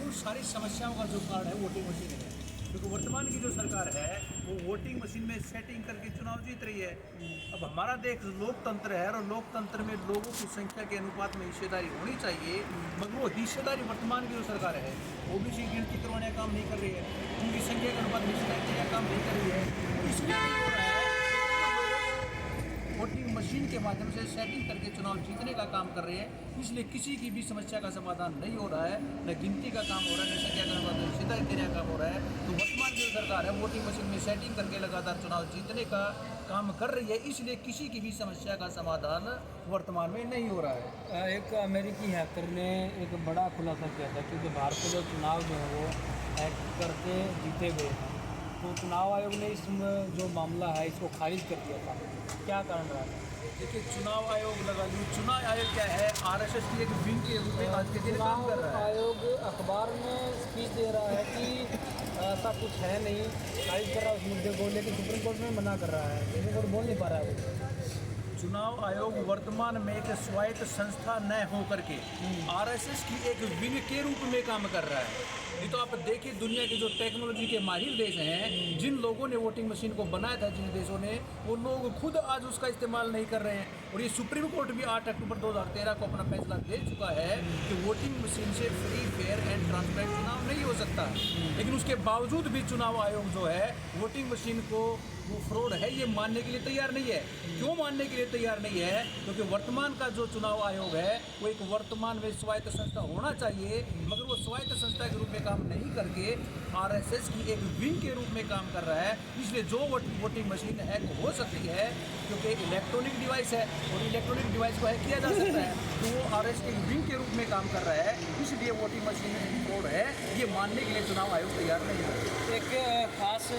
उन सारी समस्याओं का जो कारण है वोटिंग मशीन है। क्योंकि वर्तमान की जो सरकार है वो वोटिंग मशीन में सेटिंग करके चुनाव जीत रही है। अब हमारा देश लोकतंत्र है और लोकतंत्र में लोगों की संख्या के अनुपात में हिस्सेदारी होनी चाहिए, मगर वो हिस्सेदारी वर्तमान की जो सरकार है ओबीसी गिनती करवाने का काम नहीं कर रही है, उनकी संख्या के अनुपात में हिस्सेदारी का काम नहीं कर रही है। इसलिए नहीं हो रहा है, वोटिंग मशीन के माध्यम से सेटिंग करके चुनाव जीतने का काम कर रहे हैं। इसलिए किसी की भी समस्या का समाधान नहीं हो रहा है, न गिनती का काम हो रहा है, न संख्या का अनुपात में हिस्सेदारी देने का काम हो रहा है। तो वर्तमान की जो सरकार है वोटिंग मशीन में सेटिंग करके लगातार चुनाव जीतने का काम कर रही है, इसलिए किसी की भी समस्या का समाधान वर्तमान में नहीं हो रहा है। एक अमेरिकी हैकर ने एक बड़ा खुलासा किया था क्योंकि भारत के जो चुनाव जो है वो हैक करके जीते गए हैं, तो चुनाव आयोग ने इस जो मामला है इसको खारिज कर दिया था। क्या कारण रहा है? देखिए, चुनाव आयोग लगा ली, चुनाव आयोग क्या है, आरएसएस की एक विंग के रूप में आज के दिन काम कर रहा है। आयोग अखबार में स्पीच दे रहा है कि ऐसा कुछ है नहीं, खारिज कर रहा है उस मुद्दे को, लेकिन सुप्रीम कोर्ट में मना कर रहा है, सुप्रीम कोर्ट बोल नहीं पा रहा है वो। चुनाव आयोग वर्तमान में एक स्वायत्त संस्था न होकर के आरएसएस की एक विंग के रूप में काम कर रहा है। ये तो आप देखिए, दुनिया के जो टेक्नोलॉजी के माहिर देश हैं, जिन लोगों ने वोटिंग मशीन को बनाया था, जिन देशों ने, वो लोग खुद आज उसका इस्तेमाल नहीं कर रहे हैं। और ये सुप्रीम कोर्ट भी 8 अक्टूबर 2013 को अपना फैसला दे चुका है कि वोटिंग मशीन से फ्री, फेयर एंड ट्रांसपेरेंट चुनाव नहीं हो सकता। लेकिन उसके बावजूद भी चुनाव आयोग जो है वोटिंग मशीन को वो फ्रॉड है ये मानने के लिए तैयार नहीं है। क्यों मानने के लिए तैयार नहीं है? क्योंकि वर्तमान का जो चुनाव आयोग है वो एक वर्तमान में स्वायत्त संस्था होना चाहिए, मगर वो स्वायत्त संस्था के रूप में काम नहीं करके आरएसएस की एक विंग के रूप में काम कर रहा है। इसलिए जो वोटिंग मशीन हैक हो सकती है, क्योंकि इलेक्ट्रॉनिक डिवाइस है और इलेक्ट्रॉनिक डिवाइस को हैक किया जा सकता है, तो वो आरएसएस के विंग के रूप में काम कर रहा है। इसलिए वोटिंग मशीन फ्रॉड है ये मानने के लिए चुनाव आयोग तैयार नहीं है। एक खास